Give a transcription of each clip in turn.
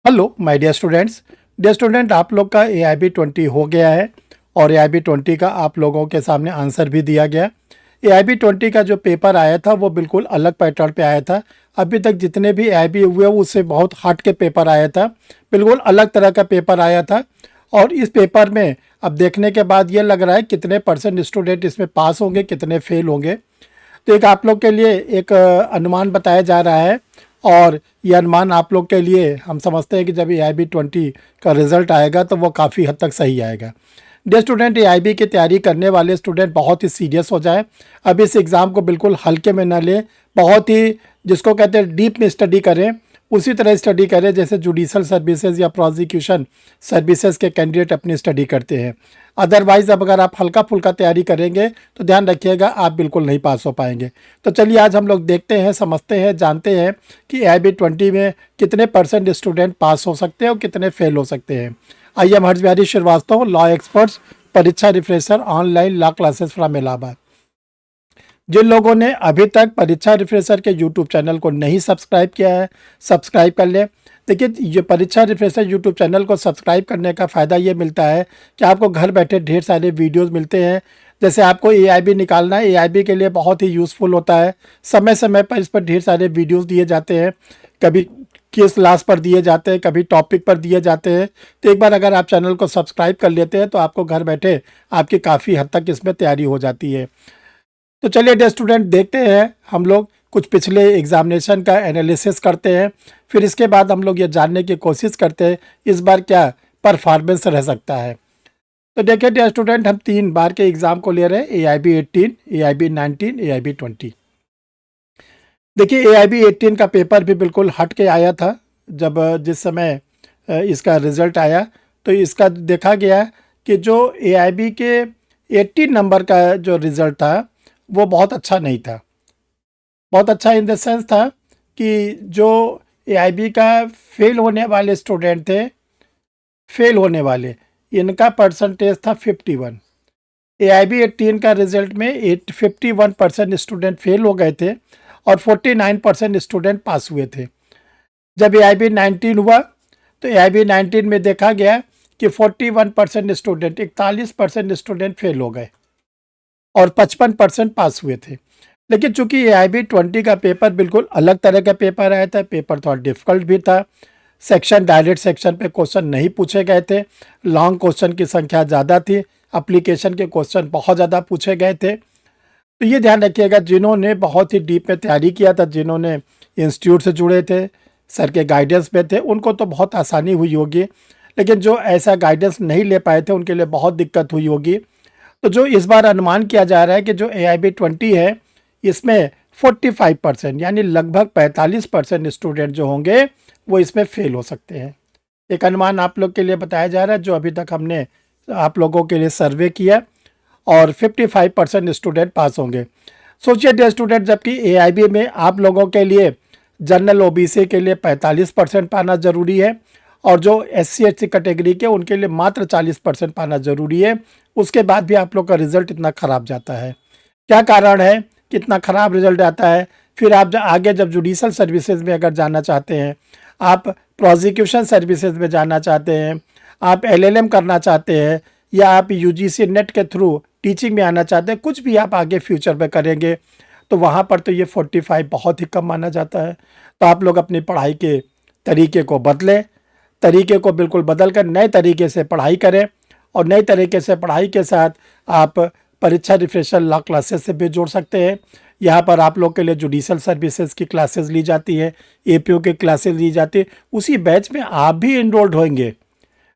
Hello my dear student आप लोग का AIB 20 हो गया है और AIB 20 का आप लोगों के सामने आंसर भी दिया गया। AIB 20 का जो पेपर आया था वो बिल्कुल अलग पैटर्न पे आया था। अभी तक जितने भी AIB हुए उससे बहुत हट के पेपर आया था, बिल्कुल अलग तरह का पेपर आया था। और इस पेपर में अब देखने के बाद ये लग रहा है कितने परसेंट स्टूडेंट इसमें पास होंगे, कितने फेल होंगे। तो एक आप लोग के लिए एक अनुमान बताया जा रहा है और ये अनुमान आप लोग के लिए हम समझते हैं कि जब AIB 20 का रिज़ल्ट आएगा तो वो काफ़ी हद तक सही आएगा। डियर स्टूडेंट, AIB की तैयारी करने वाले स्टूडेंट बहुत ही सीरियस हो जाए। अब इस एग्ज़ाम को बिल्कुल हल्के में ना लें, बहुत ही जिसको कहते हैं डीप में स्टडी करें, उसी तरह स्टडी करें जैसे जुडिशल सर्विसेज या प्रोसिक्यूशन सर्विसेज के कैंडिडेट अपनी स्टडी करते हैं। अदरवाइज़ अब अगर आप हल्का फुल्का तैयारी करेंगे तो ध्यान रखिएगा आप बिल्कुल नहीं पास हो पाएंगे। तो चलिए आज हम लोग देखते हैं, समझते हैं, जानते हैं कि AIB 20 में कितने परसेंट स्टूडेंट पास हो सकते हैं और कितने फेल हो सकते हैं। I am Harsh Bihari Srivastava, law experts, परीक्षा refresher, online law classes from Allahabad. जिन लोगों ने अभी तक परीक्षा रिफ्रेशर के यूट्यूब चैनल को नहीं सब्सक्राइब किया है, सब्सक्राइब कर लें। देखिए, ये परीक्षा रिफ्रेशर यूट्यूब चैनल को सब्सक्राइब करने का फ़ायदा ये मिलता है कि आपको घर बैठे ढेर सारे वीडियोस मिलते हैं। जैसे आपको AIB निकालना है, AIB के लिए बहुत ही यूज़फुल होता है। समय समय पर इस पर ढेर सारे वीडियोस दिए जाते हैं, कभी किस क्लास पर दिए जाते हैं, कभी टॉपिक पर दिए जाते हैं। तो एक बार अगर आप चैनल को सब्सक्राइब कर लेते हैं तो आपको घर बैठे आपकी काफ़ी हद तक इसमें तैयारी हो जाती है। तो चलिए डियर स्टूडेंट, देखते हैं हम लोग कुछ पिछले एग्जामिनेशन का एनालिसिस करते हैं, फिर इसके बाद हम लोग ये जानने की कोशिश करते हैं इस बार क्या परफॉर्मेंस रह सकता है। तो देखिए डियर स्टूडेंट, हम 3 बार के एग्ज़ाम को ले रहे हैं, AIB 18, AIB 19, AIB 20। देखिए AIB 18 का पेपर भी बिल्कुल हट के आया था। जब जिस समय इसका रिज़ल्ट आया तो इसका देखा गया कि जो AIB के 18 नंबर का जो रिज़ल्ट था वो बहुत अच्छा नहीं था। बहुत अच्छा इन द सेंस था कि जो AIB का फेल होने वाले स्टूडेंट थे, फेल होने वाले, इनका परसेंटेज था 51। AIB 18 का रिजल्ट में 51% स्टूडेंट फेल हो गए थे और 49% स्टूडेंट पास हुए थे। जब AIB 19 हुआ तो AIB 19 में देखा गया कि 41% स्टूडेंट, 41% स्टूडेंट फेल हो गए और 55% पास हुए थे। लेकिन चूंकि AIB 20 का पेपर बिल्कुल अलग तरह का पेपर आया था, पेपर थोड़ा डिफ़िकल्ट भी था। सेक्शन, डायरेक्ट सेक्शन पे क्वेश्चन नहीं पूछे गए थे, लॉन्ग क्वेश्चन की संख्या ज़्यादा थी, एप्लीकेशन के क्वेश्चन बहुत ज़्यादा पूछे गए थे। तो ये ध्यान रखिएगा, जिन्होंने बहुत ही डीप में तैयारी किया था, जिन्होंने इंस्टीट्यूट से जुड़े थे, सर के गाइडेंस में थे, उनको तो बहुत आसानी हुई होगी। लेकिन जो ऐसा गाइडेंस नहीं ले पाए थे उनके लिए बहुत दिक्कत हुई होगी। तो जो इस बार अनुमान किया जा रहा है कि जो AIB 20 है इसमें 45% यानी लगभग 45% स्टूडेंट जो होंगे वो इसमें फेल हो सकते हैं। एक अनुमान आप लोग के लिए बताया जा रहा है जो अभी तक हमने आप लोगों के लिए सर्वे किया, और 55% स्टूडेंट पास होंगे। सोचिए डियर स्टूडेंट, जबकि AIB में आप लोगों के लिए जनरल OBC के लिए 45% पाना ज़रूरी है और जो SC ST कैटेगरी के उनके लिए मात्र 40% पाना ज़रूरी है। उसके बाद भी आप लोग का रिज़ल्ट इतना ख़राब जाता है। क्या कारण है कि इतना ख़राब रिज़ल्ट आता है? फिर आप आगे जब जुडिशल सर्विसेज में अगर जाना चाहते हैं, आप प्रोसिक्यूशन सर्विसेज में जाना चाहते हैं, आप LLM करना चाहते हैं, या आप UGC नेट के थ्रू टीचिंग में आना चाहते हैं, कुछ भी आप आगे फ्यूचर में करेंगे तो वहाँ पर तो ये 45 बहुत ही कम माना जाता है। तो आप लोग अपनी पढ़ाई के तरीके को बदलें, तरीके को बिल्कुल बदल कर नए तरीके से पढ़ाई करें, और नए तरीके से पढ़ाई के साथ आप परीक्षा रिफ्रेशर लॉ क्लासेस से भी जोड़ सकते हैं। यहाँ पर आप लोग के लिए जुडिशल सर्विसेज की क्लासेस ली जाती है, APO की क्लासेस ली जाती है। उसी बैच में आप भी इनरोल्ड होंगे,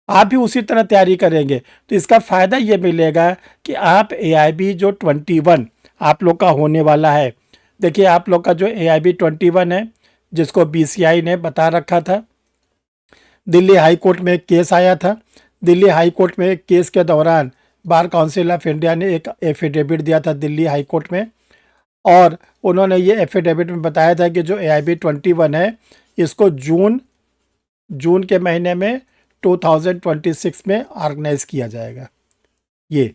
आप भी उसी तरह तैयारी करेंगे तो इसका फ़ायदा ये मिलेगा कि आप AIB जो 21 आप लोग का होने वाला है। देखिए आप लोग का जो AIB 21 है, जिसको BCI ने बता रखा था, दिल्ली हाई कोर्ट में एक केस आया था। दिल्ली हाई कोर्ट में एक केस के दौरान बार काउंसिल ऑफ इंडिया ने एक एफिडेविट दिया था दिल्ली हाई कोर्ट में, और उन्होंने ये एफिडेविट में बताया था कि जो AIB 21 है इसको जून के महीने में 2026 में ऑर्गेनाइज किया जाएगा। ये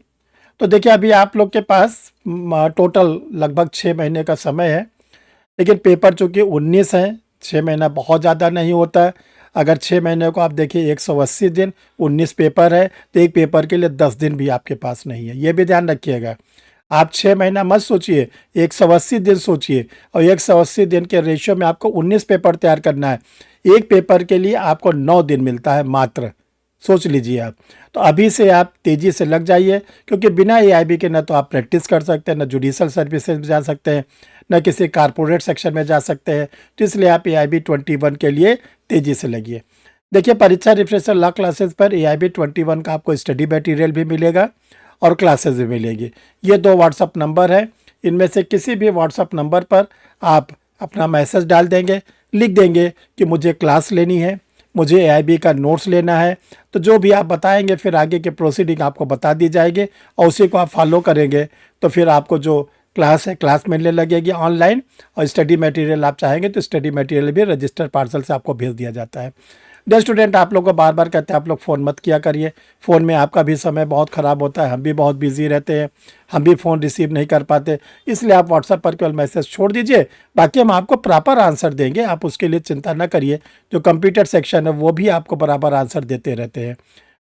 तो देखिए अभी आप लोग के पास टोटल लगभग 6 महीने का समय है, लेकिन पेपर चूँकि 19 है, 6 महीना बहुत ज़्यादा नहीं होता। अगर 6 महीने को आप देखिए 180 दिन 19 पेपर है, तो एक पेपर के लिए 10 दिन भी आपके पास नहीं है, ये भी ध्यान रखिएगा। आप 6 महीना मत सोचिए, 180 दिन सोचिए, और 180 दिन के रेशियो में आपको 19 पेपर तैयार करना है। एक पेपर के लिए आपको 9 दिन मिलता है मात्र, सोच लीजिए आप। तो अभी से आप तेज़ी से लग जाइए, क्योंकि बिना एआईबी के ना तो आप प्रैक्टिस कर सकते हैं, ना जुडिशल सर्विसेज में जा सकते हैं, ना किसी कारपोरेट सेक्शन में जा सकते हैं। तो इसलिए आप एआईबी 21 के लिए तेज़ी से लगिए। देखिए, परीक्षा रिफ्रेशर लॉ क्लासेस पर एआईबी 21 का आपको स्टडी मटेरियल भी मिलेगा और क्लासेस भी मिलेगी। ये 2 व्हाट्सअप नंबर है, इनमें से किसी भी व्हाट्सअप नंबर पर आप अपना मैसेज डाल देंगे, लिख देंगे कि मुझे क्लास लेनी है, मुझे एआईबी का नोट्स लेना है। तो जो भी आप बताएंगे फिर आगे के प्रोसीडिंग आपको बता दी जाएगी, और उसी को आप फॉलो करेंगे तो फिर आपको जो क्लास है क्लास मिलने लगेगी ऑनलाइन। और स्टडी मटेरियल आप चाहेंगे तो स्टडी मटेरियल भी रजिस्टर पार्सल से आपको भेज दिया जाता है। डियर स्टूडेंट, आप लोग को बार बार कहते हैं आप लोग फ़ोन मत किया करिए, फ़ोन में आपका भी समय बहुत ख़राब होता है, हम भी बहुत बिजी रहते हैं, हम भी फ़ोन रिसीव नहीं कर पाते। इसलिए आप व्हाट्सएप पर केवल मैसेज छोड़ दीजिए, बाकी हम आपको प्रॉपर आंसर देंगे, आप उसके लिए चिंता ना करिए। जो कंप्यूटर सेक्शन है वो भी आपको बराबर आंसर देते रहते हैं।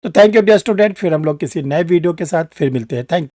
तो थैंक यू डियर स्टूडेंट, फिर हम लोग किसी नए वीडियो के साथ फिर मिलते हैं। थैंक